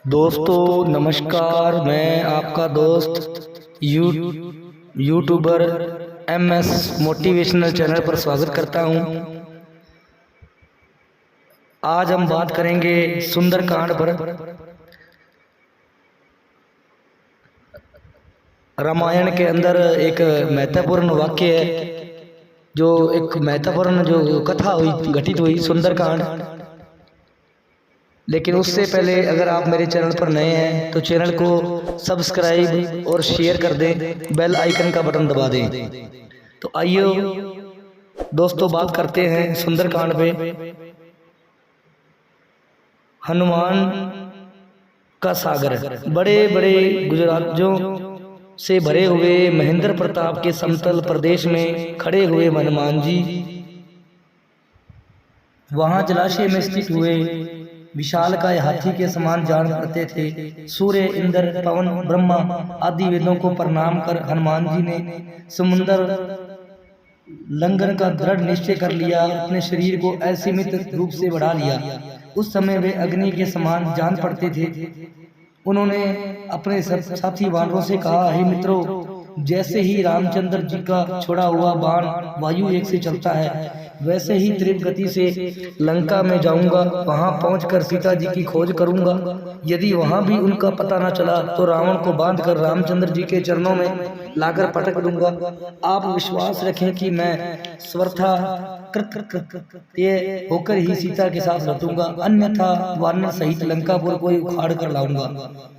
दोस्तों नमस्कार। मैं आपका दोस्त यूट्यूबर MS मोटिवेशनल चैनल पर स्वागत करता हूं। आज हम बात करेंगे सुंदरकांड पर। रामायण के अंदर एक महत्वपूर्ण वाक्य है, जो एक महत्वपूर्ण जो कथा हुई घटित हुई सुंदरकांड। लेकिन उससे पहले अगर आप मेरे चैनल पर नए हैं तो चैनल को सब्सक्राइब और शेयर कर दें, बेल आइकन का बटन दबा दें। तो आइए दोस्तों बात करते हैं सुंदरकांड पे। हनुमान का सागर। बड़े बड़े गुजरातों से भरे हुए महेंद्र प्रताप के समतल प्रदेश में खड़े हुए हनुमान जी वहां जलाशय में स्थित हुए विशालकाय हाथी के समान जान पड़ते थे। सूर्य, इंद्र, पवन, ब्रह्मा आदि वेदों को प्रणाम कर हनुमान जी ने समुद्र लंघन का दृढ़ निश्चय कर लिया। अपने शरीर को असीमित रूप से बढ़ा लिया। उस समय वे अग्नि के समान जान पड़ते थे। उन्होंने अपने साथी वानरों से कहा, हे मित्रों, जैसे ही रामचंद्र जी का छोड़ा हुआ बाण वायु वेग से चलता है, वैसे ही तीव्र गति से लंका में जाऊंगा। वहां पहुंचकर सीता जी की खोज करूंगा। यदि वहां भी उनका पता न चला तो रावण को बांधकर रामचंद्र जी के चरणों में लाकर पटक दूंगा। आप विश्वास रखें कि मैं स्वतः कृतकृत्य होकर ही सीता के साथ लौटूंगा, अन्यथा वानर सहित लंकापुर को उखाड़ कर लाऊंगा।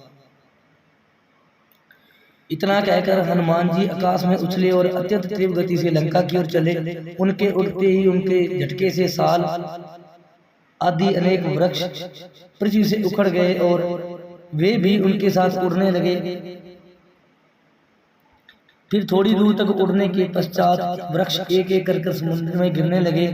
इतना कहकर हनुमान जी आकाश में उछले और अत्यंत तीव्र गति से लंका की ओर चले। उनके उड़ते ही उनके झटके से साल आदि अनेक वृक्ष पृथ्वी से उखड़ गए और वे भी उनके साथ उड़ने लगे। फिर थोड़ी दूर तक उड़ने के पश्चात वृक्ष एक एक कर समुद्र में गिरने लगे।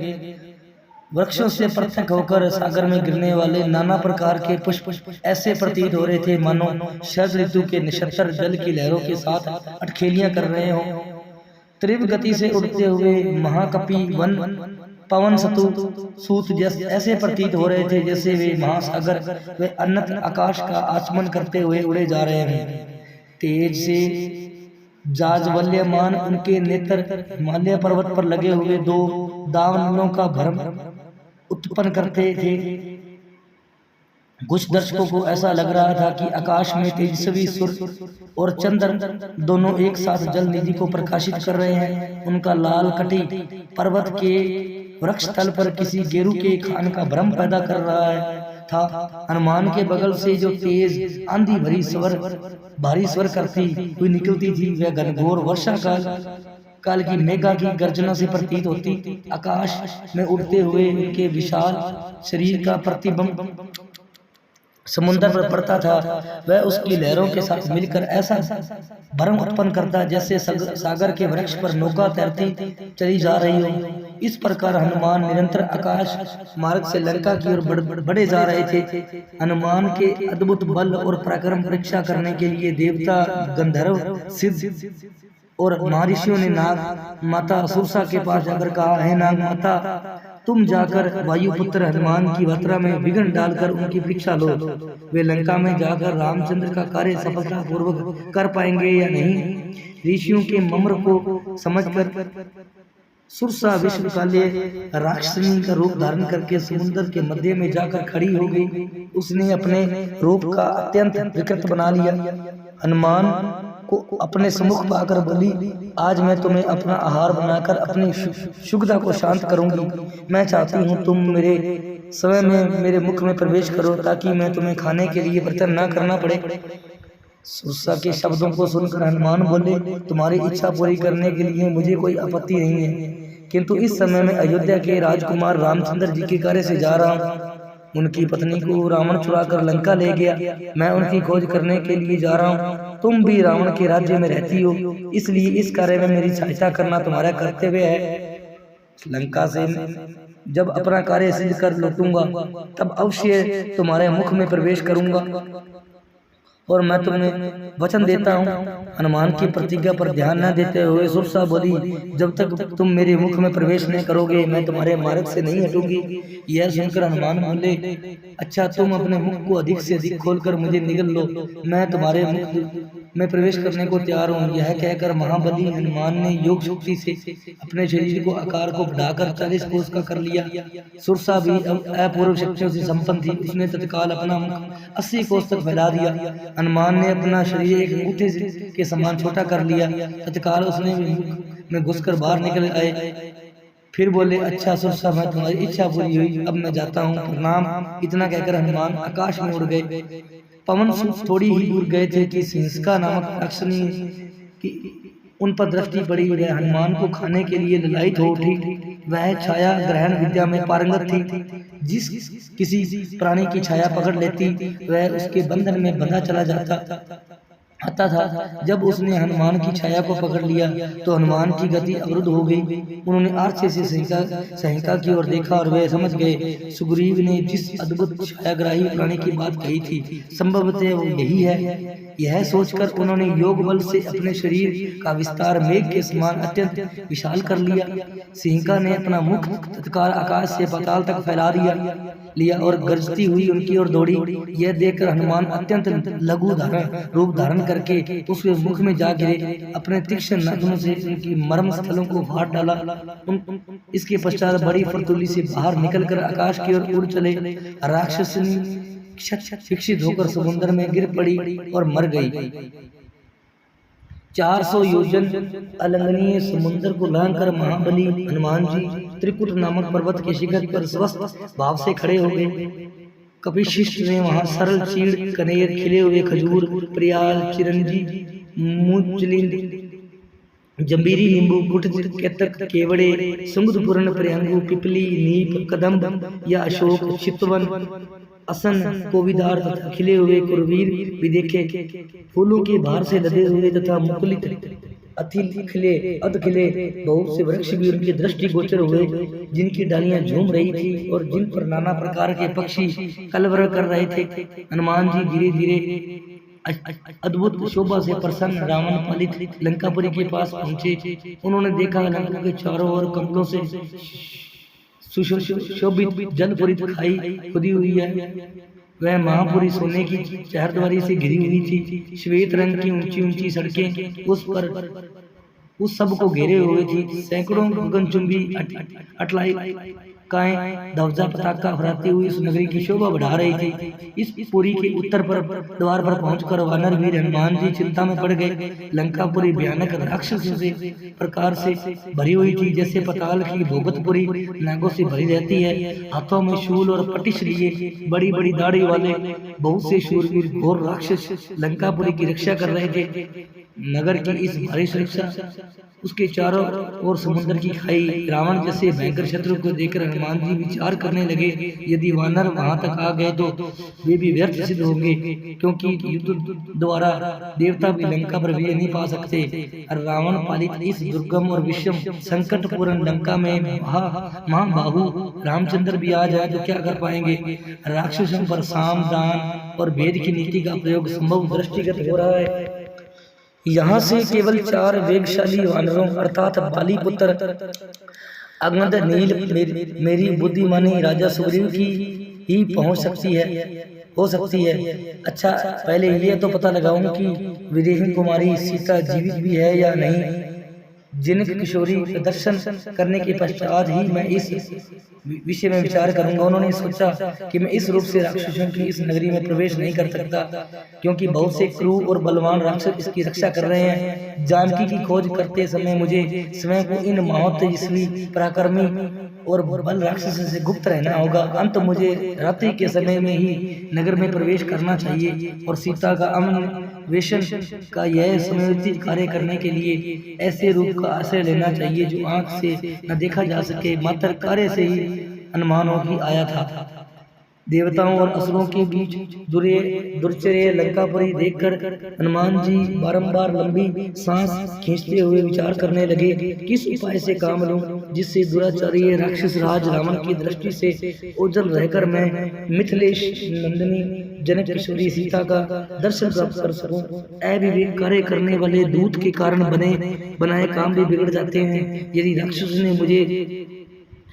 वृक्षों से पृथक होकर सागर में गिरने वाले नाना प्रकार के पुष्प ऐसे प्रतीत हो रहे थे मानो शरद ऋतु के नक्षत्र जल की लहरों के साथ अटखेलियां कर रहे हों। तीव्र गति से उड़ते हुए महाकपि वन पवन सूत जैसे ऐसे प्रतीत हो रहे थे जैसे वे महासागर वे अनंत आकाश का आचमन करते हुए उड़े जा रहे हैं। तेज से जाज्वल्यमान उनके नेत्र हिमालय पर्वत पर लगे हुए दो दावानलों का भ्रम उत्पन्न करते थे। कुछ दर्शकों को ऐसा लग रहा था कि आकाश में तेजस्वी सूर्य और चंद्र दोनों एक साथ जल निधि को प्रकाशित कर रहे हैं। उनका लाल कटी पर्वत के वृक्ष तल पर किसी गेरू के खान का भ्रम पैदा कर रहा था। हनुमान के बगल से जो तेज आंधी भारी स्वर करती हुई निकलती थी, वह घनघोर वर्षा काल की मेघा की गर्जना से प्रतीत होती। आकाश में उड़ते हुए उनके विशाल शरीर का प्रतिबिंब समुद्र पर पड़ता था। वह उसकी लहरों के साथ मिलकर ऐसा भ्रम उत्पन्न करता जैसे सागर के वृक्ष पर नौका तैरती चली जा रही हो। इस प्रकार हनुमान निरंतर आकाश मार्ग से लंका की ओर बढ़े जा रहे थे। हनुमान के अद्भुत बल और पराक्रम परीक्षा करने के लिए देवता, गंधर्व, सिद्ध और महर्षियों ने नाग माता सुरसा के पास जाकर कहा, हे नाग माता, तुम जाकर वायुपुत्र हनुमान की यात्रा में विघ्न डालकर उनकी परीक्षा लो। वे लंका में जाकर रामचंद्र का कार्य सफलता पूर्वक कर पाएंगे या नहीं। ऋषियों के मम्र को समझकर सुरसा विश्वकालीय राक्षसनी का रूप धारण करके समुद्र के मध्य में जाकर खड़ी हो गई। उसने अपने रूप का अत्यंत विकृत बना लिया। हनुमान को अपने सम्मुख पाकर बोली, आज मैं तुम्हें अपना आहार बनाकर अपनी शुद्धता को शांत करूंगी। मैं चाहती हूँ तुम मेरे समय में मेरे मुख में प्रवेश करो ताकि मैं तुम्हें खाने के लिए बर्तन न करना पड़े। सुरसा के शब्दों को सुनकर हनुमान बोले, तुम्हारी इच्छा पूरी करने के लिए मुझे कोई आपत्ति नहीं है, किंतु इस समय मैं अयोध्या के राजकुमार रामचंद्र जी के कार्य से जा रहा हूँ। उनकी पत्नी को रावण चुरा कर लंका ले गया। मैं उनकी खोज करने के लिए जा रहा हूँ। तुम भी रावण के राज्य में रहती हो, इसलिए इस कार्य में मेरी सहायता करना तुम्हारा कर्तव्य है। लंका से जब अपना कार्य सिद्ध कर लौटूंगा तब अवश्य तुम्हारे मुख में प्रवेश करूंगा और मैं तुम्हें वचन देता हूँ। हनुमान की प्रतिज्ञा पर ध्यान न देते हुए सुरसा बोली, जब तक तुम मेरे मुख में प्रवेश नहीं करोगे मैं तुम्हारे मार्ग से नहीं हटूंगी। यह सुनकर हनुमान बोले, अच्छा तुम अपने मुख को अधिक से अधिक खोलकर मुझे निगल लो, मैं तुम्हारे मुख में प्रवेश करने को तैयार हूँ। यह कहकर महाबली हनुमान ने योग शक्ति से अपने शरीर को आकार को बढ़ाकर 40 कोस का कर लिया। सुरसा भी अपूर्व शक्तियों से संपन्न थी, उसने तत्काल अपना मुख 80 कोस तक फैला दिया। हनुमान ने अपना शरीर एक अंगूठे के समान छोटा कर लिया, तत्काल उसने मुख में घुसकर बाहर निकल आए। फिर बोले, अच्छा सुरसा मैं तुम्हारी इच्छा पूरी हुई, अब मैं जाता हूँ, प्रणाम। इतना कहकर हनुमान आकाश में उड़ गए। पवन सुत थोड़ी ही दूर गए थे कि सिंहस्का नामक राक्षसी की उन पर दृष्टि पड़ी। वह हनुमान को खाने के लिए ललायित हो उठी। वह छाया ग्रहण विद्या में पारंगत थी, जिस किसी प्राणी की छाया पकड़ लेती वह उसके बंधन में बंधा चला आता था। जब उसने हनुमान की छाया को पकड़ लिया तो हनुमान की गति अवरुद्ध हो गई। उन्होंने आर्चे से सहिका की ओर देखा और वे समझ गए सुग्रीव ने जिस अद्भुत छायाग्राही प्राणी की बात कही थी संभवतः वो यही है। यह सोचकर उन्होंने योग बल से अपने शरीर का विस्तार मेघ के समान अत्यंत विशाल कर लिया। सिंहिका ने अपना मुख तत्काल आकाश से पाताल तक फैला लिया और गरजती हुई उनकी ओर दौड़ी। यह देखकर हनुमान अत्यंत लघु रूप धारण करके उसके मुख में जा गिरे। अपने तीक्ष्ण नाखूनों से उनकी मर्म स्थलों को फाड़ डाला। इसके पश्चात बड़ी फुर्तीली से बाहर निकलकर आकाश की ओर उड़ चले। राक्षसनी शिक्षित होकर समुद्र में गिर पड़ी और मर गई। 400 योजन अलंघनीय समुद्र को लांघकर महाबली हनुमान जी त्रिकुट नामक पर्वत के शिखर पर स्वस्थ भाव से खड़े हो गए। कपिशिष्ट ने वहां सरल चीड़, कनेर, खिले हुए खजूर, प्रियाल, चिरंजी, मूंजलिंद, जंबीरी, नींबू, कुटज, केतक, केवड़े, सुंगधपूर्ण, प्रियंगू, पिपली, नीप, कदम्ब या अशोक, चितवन, असन, कोविदार तथा खिले हुए कुरवीर भी देखे। फूलों के भार से लदे हुए तथा मुकुलित अतिल खिले अध खिले बहुत से वृक्ष भी उनके दृष्टि गोचर हुए, जिनकी डालियां झूम रही थी और जिन पर नाना प्रकार के पक्षी कलरव कर रहे थे। हनुमान जी धीरे धीरे अद्भुत शोभा से प्रसन्न रावण पालित लंकापुरी के पास पहुंचे। उन्होंने देखा लंका के चारों ओर कमलों से सुशोभित जलपुरी खाई खुदी हुई है। वह महापुरी सोने की चहरद्वारी से घिरी हुई थी। श्वेत रंग की ऊंची ऊंची सड़कें उस सब को घेरे हुए थी। सैकड़ों गगनचुंबी अटलाइकाएं ध्वजा पताका फहराती हुई इस नगरी की शोभा बढ़ा रही थी। इस पुरी के उत्तर पर द्वार पर पहुंचकर वानर वीर हनुमान जी चिंता में पड़ गए। लंकापुरी भयानक राक्षसों से प्रकार से भरी हुई थी, जैसे पताल की भोगतपुरी नागों से भरी रहती है। हाथों में शूल और पटिश लिए बड़ी बड़ी दाढ़ी वाले बहुत से शूरवीर घोर राक्षस लंकापुरी की रक्षा कर रहे थे। नगर की इस भारी सुरक्षा, उसके चारों ओर समुद्र की खाई, रावण जैसे भयंकर शत्रु को देखकर हनुमान जी विचार करने लगे, यदि वानर वहां तक आ गए तो वे भी व्यर्थ सिद्ध होंगे, क्योंकि युद्ध द्वारा देवता भी लंका पर विजय नहीं पा सकते। रावण पालित इस दुर्गम और विषम संकटपूर्ण लंका में महाबाहु रामचंद्र भी आ जाए तो क्या कर पाएंगे। राक्षसों पर साम, दान और भेद की नीति का प्रयोग संभव दृष्टिगत हो रहा है। यहाँ से केवल 4 वेगशाली वानरों अर्थात बाली पुत्र अंगद, नील, मेरी बुद्धिमानी राजा सुग्रीव की ही पहुँच सकती है। अच्छा, पहले ये तो पता लगाऊं कि विदेही कुमारी सीता जीवित भी है या नहीं। जिनक किशोरी दर्शन करने के पश्चात ही मैं इस विषय में विचार करूंगा। उन्होंने सोचा कि मैं इस रूप से राक्षसों की इस नगरी में प्रवेश नहीं कर सकता, क्योंकि बहुत से क्रूर और बलवान राक्षस इसकी रक्षा कर रहे हैं। जानकी की खोज करते समय मुझे स्वयं को इन महातेजस्वी पराक्रमी और बल राक्षस से गुप्त रहना होगा। अंत मुझे रात्रि के समय में ही नगर में प्रवेश करना चाहिए और सीता का अन्वेषण का यह समयोचित कार्य करने के लिए ऐसे रूप का आश्रय लेना चाहिए जो आंख से न देखा जा सके, मात्र कार्य से ही अनुमान हो कि आया था। देवताओं और असुरों के बीच दुर्चर्य लंकापुरी देखकर हनुमान जी बारंबार लंबी सांस खींचते हुए विचार करने लगे, किस उपाय से काम लूं जिससे दुराचारी राक्षस राज रावण की दृष्टि से ओझल रहकर मैं मिथिलेश नंदिनी जनक किशोरी सीता का दर्शन प्राप्त कर सकूं। अविवेक कार्य करने वाले दूत के कारण बनाए काम भी बिगड़ जाते हैं। यदि राक्षस ने मुझे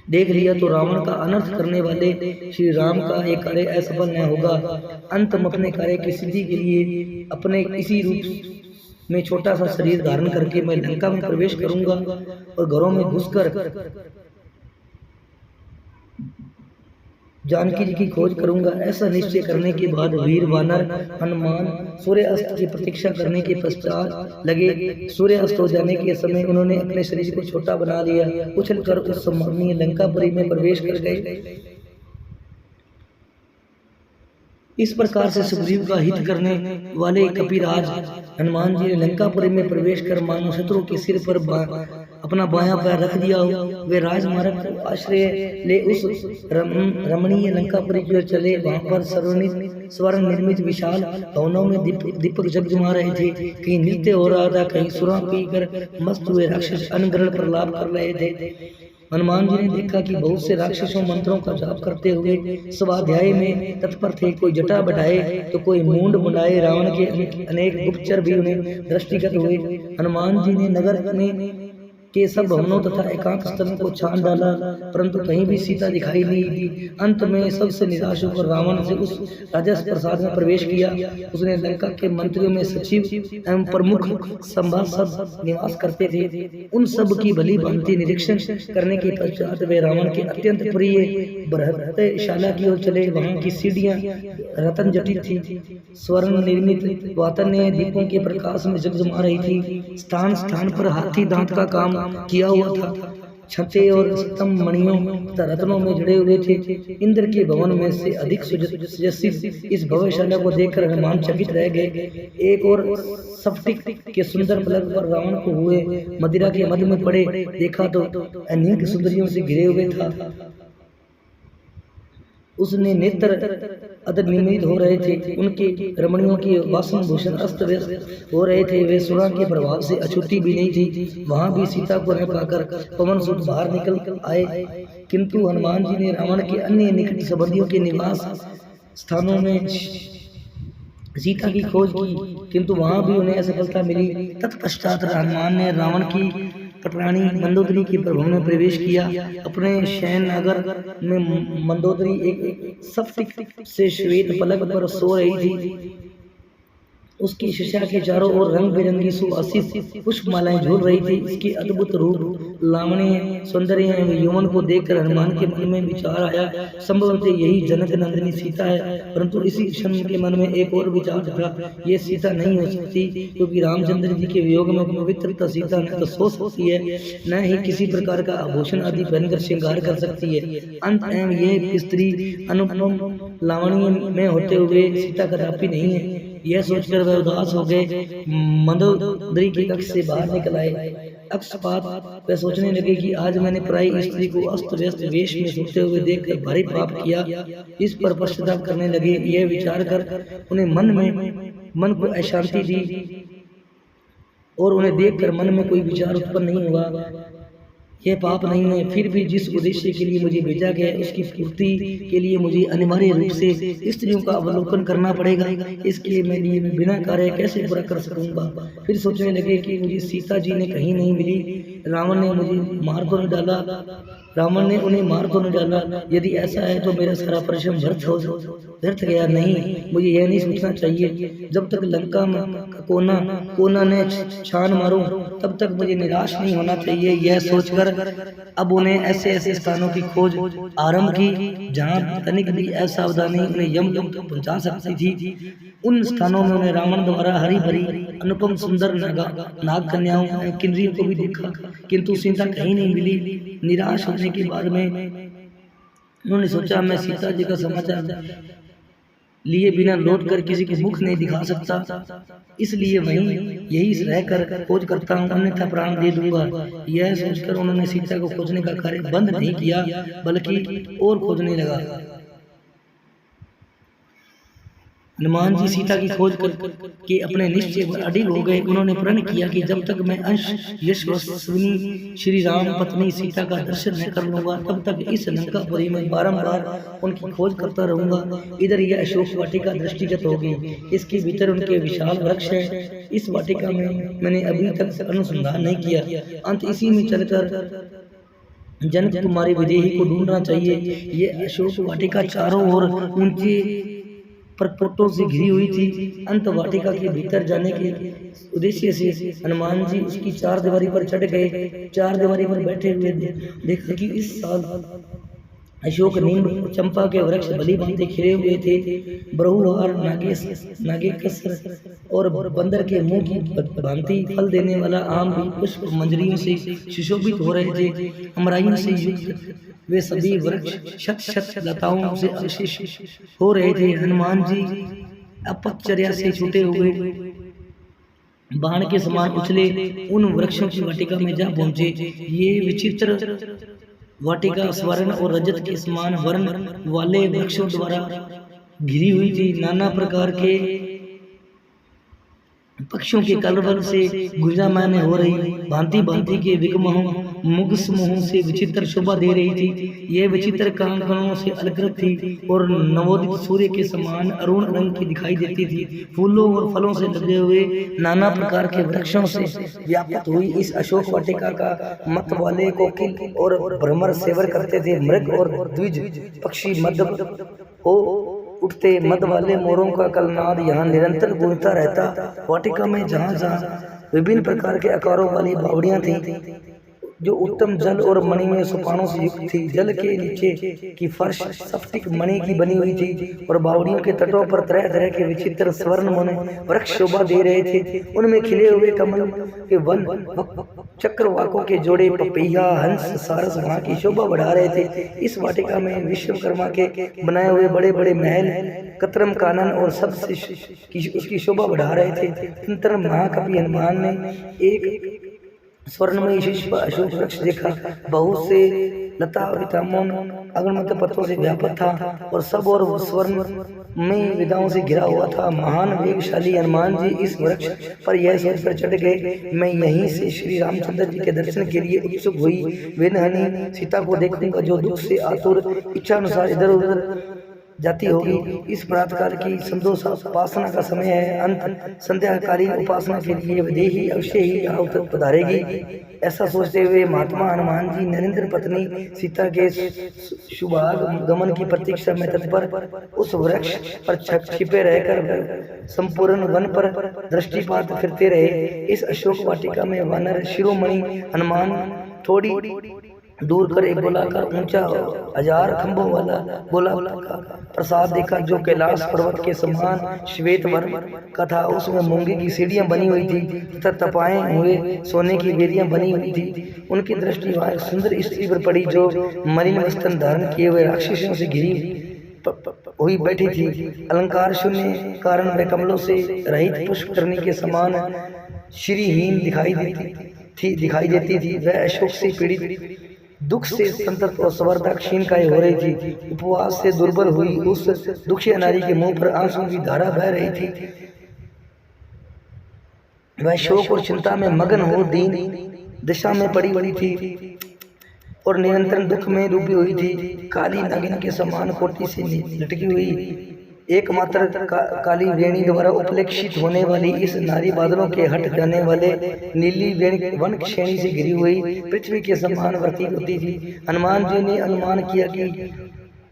देख लिया तो रावण का अनर्थ करने वाले श्री राम का ये कार्य असफल न होगा। अंत में अपने कार्य की सिद्धि के लिए अपने इसी रूप में छोटा सा शरीर धारण करके मैं लंका में प्रवेश करूंगा और घरों में घुसकर जानकी जी की खोज करूंगा। ऐसा निश्चय करने के बाद वीर वानर हनुमान सूर्य अस्त की प्रतीक्षा करने के पश्चात लगे। सूर्य अस्त हो जाने के समय उन्होंने अपने शरीर को छोटा बना लिया, उछलकर उस सम्मानीय लंकापुरी में प्रवेश कर गए। इस प्रकार से सुग्रीव का हित करने वाले कपिराज हनुमान जी ने लंकापुरी में प्रवेश कर मानो शत्रु के सिर पर अपना बायां पैर रख दिया हो। वे राजमार्ग को आश्रय ले उस रमणीय लंकापुरी की ओर चले। वहां पर स्वर्ण निर्मित विशाल भवनों में दीपक जगजमा रहे थे। कहीं नृत्य हो रहा था, कहीं सुरा पीकर मस्त हुए राक्षस अनग्रहण पर लाभ कर रहे थे। हनुमान जी ने देखा कि बहुत से राक्षसों मंत्रों का जाप करते हुए स्वाध्याय में तत्पर थे। कोई जटा बढ़ाए तो कोई मूंड मुंडाए। रावण के अनेक गुप्तचर भी उन्हें दृष्टिगत हुए। हनुमान जी ने नगर में के सब भवनों तथा एकांत स्थलों को छान डाला, परंतु कहीं भी सीता दिखाई नहीं दी। अंत में सबसे निराश होकर रावण से उस राजस प्रसाद में प्रवेश किया। उसने लंका के मंत्रियों में सचिव एवं प्रमुख सभासद निवास करते थे। उन सब की भली भांति निरीक्षण करने के पश्चात वे रावण के अत्यंत प्रिय बृहत्शाला की ओर चले। वहां की सीढ़ियां रतन जटित थी, स्वर्ण निर्मित वातान्य दीपों के प्रकाश में जगजमा रही थी। स्थान स्थान पर हाथी दांत का काम किया हुआ था। छते और स्तंभ मणियों तथा रत्नों में जड़े हुए थे। इंद्र के भवन में से अधिक सुजस्सित इस भव्यशाला को देखकर हनुमान चकित रह गए। एक और स्फटिक के सुंदर फलक पर रावण को हुए मदिरा के मध्य में पड़े देखा तो अनेक सुंदरियों से घिरे हुए था। उसने नेत्र अदनिमित हो रहे थे। उनके रमणियों की वासन भूषण अस्त व्यस्त हो रहे थे। वे सुरा के प्रभाव से अछूती भी नहीं थी। वहां भी सीता को न पाकर पवन सुत बाहर निकल आए, किंतु हनुमान जी ने रावण के अन्य निकट संबंधियों के निवास स्थानों में सीता की खोज की, किंतु वहां भी उन्हें असफलता मिली। तत्पश्चात हनुमान ने रावण की पटरानी मंदोदरी के प्रभु में प्रवेश किया। अपने शयन नगर में मंदोदरी एक स्फटिक से श्वेत पलक पर सो रही थी। उसकी शिशा के चारों ओर रंग बिरंगी सुवासित पुष्पमालाएं झूल रही थी। इसके अद्भुत रूप, लावण्य, सौंदर्य एवं यौवन को देखकर हनुमान के मन में विचार आया, संभवतः यही जनक नंदिनी सीता है। परंतु इसी क्षण के मन में एक और विचार था, ये सीता नहीं हो सकती, क्योंकि रामचंद्र जी के वियोग में पवित्रता सीता न तो सो सकती है, न ही किसी प्रकार का आभूषण आदि पहनकर श्रृंगार कर सकती है। अंत एवं ये स्त्री अनुपम लावण्य में होते हुए सीता कदापि नहीं है। यह सोचकर वह उदास हो गए। मंदोदरी के कक्ष से बाहर निकल आए। अक्षपात वह सोचने लगे कि आज मैंने पराई स्त्री को अस्त व्यस्त वेश में सोते हुए देखकर भारी पाप किया। इस पर पश्चाताप करने लगे। यह विचार कर उन्हें मन को अशांति दी और उन्हें देखकर मन में कोई विचार उत्पन्न नहीं हुआ। यह पाप नहीं है, फिर भी जिस उद्देश्य के लिए मुझे भेजा गया उसकी पूर्ति के लिए मुझे अनिवार्य रूप से स्त्रियों का अवलोकन करना पड़ेगा। इसके लिए मैं बिना कार्य कैसे पूरा कर सकूंगा। फिर सोचने लगे कि मुझे सीता जी ने कहीं नहीं मिली। रावण ने उन्हें मार तो नहीं डाला। यदि ऐसा है तो मेरा सारा परिश्रम व्यर्थ गया। नहीं, मुझे यह नहीं सोचना चाहिए। जब तक लंका में कोना ने छान मारूं तब तक मुझे निराश नहीं होना चाहिए। यह सोचकर अब उन्हें ऐसे स्थानों की खोज आरंभ की जहां तनिक भी असावधानी उन्हें यमलोक तक पहुंचा सकती थी। उन स्थानों में उन्हें रावण द्वारा हरी भरी अनुपम सुंदर नाग कन्याओं किन्नरियों को भी देखा, किंतु सीता कहीं नहीं मिली। निराश होने के बाद में उन्होंने सोचा, मैं सीता जी का समाचार लिए बिना लौट कर किसी को मुख नहीं दिखा सकता, इसलिए वहीं यही रहकर खोज करता हूँ, अन्यथा प्राण दे दूंगा। यह सोचकर उन्होंने सीता को खोजने का कार्य बंद नहीं किया, बल्कि और खोजने लगा। हनुमान जी सीता की खोज के अपने निश्चय पर अडिग हो गए। उन्होंने प्रण किया कि जब तक मैं अंश यशस्विनी श्री राम पत्नी सीता का दर्शन न कर लूंगा तब तक इस लंकापुरी में बारंबार उनकी खोज करता रहूंगा। इधर यह अशोक वाटिका दृष्टिगत हो गई। इसके भीतर उनके विशाल वृक्ष है। इस वाटिका में मैंने अभी तक अनुसंधान नहीं किया। अंत इसी में चलकर जनक कुमारी विदेही को ढूंढना चाहिए। ये अशोक वाटिका चारों ओर ऊंचे पर्वतों से घिरी हुई थी। अंत वाटिका के भीतर जाने के उद्देश्य से हनुमान जी उसकी चार दीवारी पर चढ़ गए। चार दीवारी पर बैठे हुए देखा कि इस साल अशोक नीम चंपा के वृक्ष भली भांति खिले हुए थे। ब्रहुहार नागेकस और बंदर के मुंह की भांति फल देने वाला आम भी पुष्प मंजरियों से सुशोभित हो रहे थे। अमराइयों से युक्त वे सभी वृक्ष शत शत लताओं से अवशेष हो रहे थे। हनुमान जी अपचर्या से छूटे हुए बाण के समान उछले उन वृक्षों की वाटिका में जा पहुंचे। ये विचित्र वाटिका स्वर्ण और रजत के समान वर्ण वाले वृक्षों द्वारा घिरी हुई थी। नाना प्रकार के पक्षियों के कलरव से गुंजायमान हो रही भांति भांति के विगमहों मुग समूहों से विचित्र शोभा दे रही थी। यह विचित्र कांकणों से अलकृत थी और नवोदित सूर्य के समान अरुण रंग की दिखाई देती थी। फूलों और फलों से लगे हुए नाना प्रकार के वृक्षों से व्याप्त हुई इस अशोक वाटिका का मत वाले कोकिल और भ्रमर सेवन करते थे। मृग और द्विज पक्षी मध्य हो उठते। मद वाले मोरों का कलनाद यहाँ निरंतर गूंजता रहता। वाटिका में जहाँ जहाँ विभिन्न प्रकार के आकारों वाली बावड़ियाँ थीं जो उत्तम जल और मणिमय सोपानों से युक्त थी। जल के नीचे की फर्श स्फटिक मणि की बनी हुई थी और बावड़ियों के तटों पर तरह तरह के विचित्र स्वर्ण मन वृक्ष शोभा दे रहे थे। उनमें खिले हुए कमल के वन चक्रवाकों के जोड़े पपैया हंस सारस वहाँ की शोभा बढ़ा रहे थे। इस वाटिका में विश्वकर्मा के बनाए हुए बड़े बड़े महल कतरम कानन और सब से उसकी शोभा बढ़ा रहे थे। अंतर महाकवि हनुमान ने एक स्वर्णमयी शीर्ष पर अशोक वृक्ष देखा। बहुत से लता वितामों अगणमत पत्रों से व्यापक था और सब और स्वर्ण में विदाओं से घिरा हुआ था। महान वेगशाली हनुमान जी इस वृक्ष पर यह सोच कर चढ़ गए, मैं यहीं से श्री रामचंद्र जी के दर्शन के लिए उत्सुक हुई। वेदहनी सीता को देखूंगा जो दुख से आतुर इच्छा अनुसार इधर उधर जाती होगी। इस प्रातःकाल की संतोष उपासना का समय है। अंत संध्याकालीन उपासना के लिए विदेही अवश्य ही यहाँ पधारेगी। ऐसा सोचते हुए महात्मा हनुमान जी नरेंद्र पत्नी सीता के शुभागमन की प्रतीक्षा में तत्पर उस वृक्ष पर छिपे रहकर संपूर्ण वन पर दृष्टिपात फिरते रहे। इस अशोक वाटिका में वानर शिरोमणि हनुमान थोड़ी दूर कर एक गोलाकार ऊंचा 1000 खंभों वाला गोला का प्रसाद देखा जो कैलाश पर्वत के समान श्वेत वर्ण का था। उसमें मूंगे की सीढ़ियां बनी हुई थी तथा तपाए हुए सोने की वेदियां बनी हुई थी। उनकी दृष्टि वहां एक सुंदर स्त्री पर पड़ी जो मलिन वस्त्र धारण किए हुए राक्षसों से घिरी हुई बैठी थी। अलंकार शून्य कारण वह कमलों से रहित पुष्प करने के समान श्रीहीन दिखाई देती थी। वह अशोक से पीड़ित दुख से संतप्त और स्वर्धा क्षीण काय हो रही थी। उपवास से दुर्बल हुई उस दुखिया नारी के मुंह पर आंसुओं की धारा बह रही थी। वह शोक और चिंता में मगन हो दीन दिशा में पड़ी हुई थी और निरंतर दुख में डूबी हुई थी। काली नागिन के समान कोटि से लटकी हुई एकमात्र काली वेणी द्वारा उपलक्षित होने वाली इस नारी बादलों के हट जाने वाले नीली वेणी वन श्रेणी से घिरी हुई पृथ्वी के समान प्रतीत होती थी। हनुमान जी ने अनुमान किया कि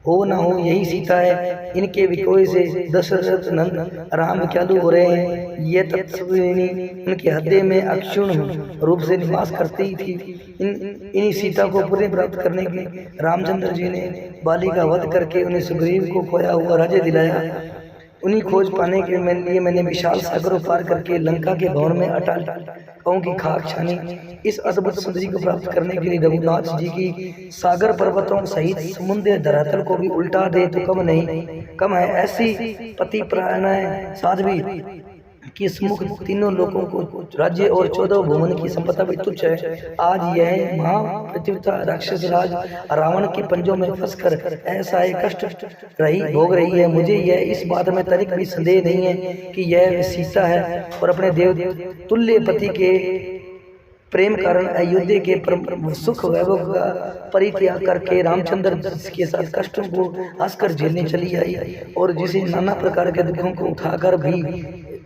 हो न हो यही सीता है। इनके विकोय से दशरथ नंद राम ख्यालु हो रहे हैं। ये तत्सविनी उनके हृदय में अक्षुण्ण रूप से निवास करती थी। इन्हीं सीता को पुनः प्राप्त करने के रामचंद्र जी ने बाली का वध करके उन्हें सुग्रीव को खोया हुआ राज्य दिलाया। उन्हीं खोज पाने के लिए मैंने विशाल सागरों पार करके लंका के भवन में अटालिकाओं की खाक छानी। इस अद्भुत सुंदरी को प्राप्त करने के लिए रघुनाथ जी की सागर पर्वतों सहित समुद्र धरातल को भी उल्टा दे तो कम है। ऐसी पति प्राण साध्वी कि सम्मुख तीनों लोगों को राज्य और 14 भुवन की संपदा भी तुच्छ है। आज यह महाप्रतिव्रता राक्षस राज रावण के पंजों में फंसकर ऐसा एक कष्ट भोग रही है। मुझे यह इस बात में तनिक भी संदेह नहीं है कि यह सीता है और अपने देव तुल्य पति के प्रेम कारण अयोध्या के सुख वैभव का परित्याग करके रामचंद्र के साथ कष्टों को हंसकर झेलने चली आई, और जिसे नाना प्रकार के दुखों को उठाकर भी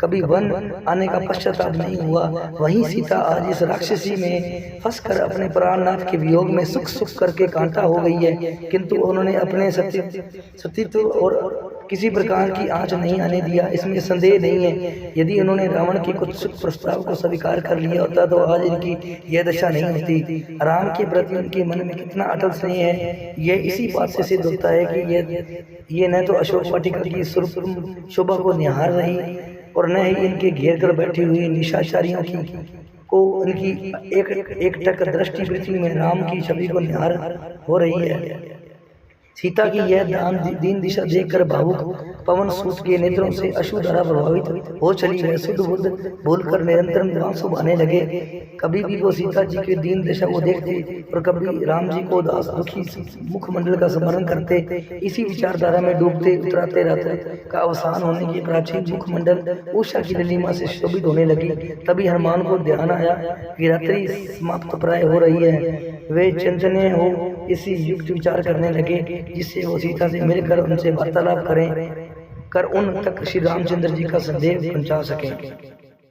कभी वन आने का पश्चाताप नहीं हुआ, वहीं सीता आज इस राक्षसी में फंसकर अपने प्राणनाथ के वियोग में सुख सुख करके कांटा हो गई है। किंतु उन्होंने अपने सतीत्व और किसी प्रकार की आंच नहीं आने दिया, इसमें संदेह नहीं है। यदि उन्होंने रावण के कुछ सुख प्रस्ताव को स्वीकार कर लिया होता तो आज इनकी यह दशा नहीं होती। राम के प्रति उनके मन में कितना अटल स्नेह है, यह इसी बात से सिद्ध होता है कि ये न तो अशोक वाटिका की शोभा को निहार रही और न ही इनके घेर कर बैठी हुई निशाचारियों की को उनकी एक टक दृष्टि पृथ्वी में राम की छवि को निहार हो रही है। सीता की यह दीन दिशा देखकर भावुक पवन सूत के नेत्रों से अश्रुधारा प्रभावित हो चली। वह शुद्ध बुद्ध बोलकर निरंतर आंसू बहाने लगे। कभी भी वो सीता जी के दीन दिशा को देखते और कभी राम जी को उदास दुखी मुखमंडल का स्मरण करते। इसी विचारधारा में डूबते उतराते रात्रि का अवसान होने के प्राचीन मुखमंडल उषा की नीलिमा से शोभित होने लगी। तभी हनुमान को ध्यान आया कि रात्रि समाप्त प्राय हो रही है। वे चंचने हो इसी युक्त विचार करने लगे जिससे वो सीता से मिलकर उनसे वार्तालाप करें कर उन तक श्री रामचंद्र जी का संदेश पहुंचा सकें।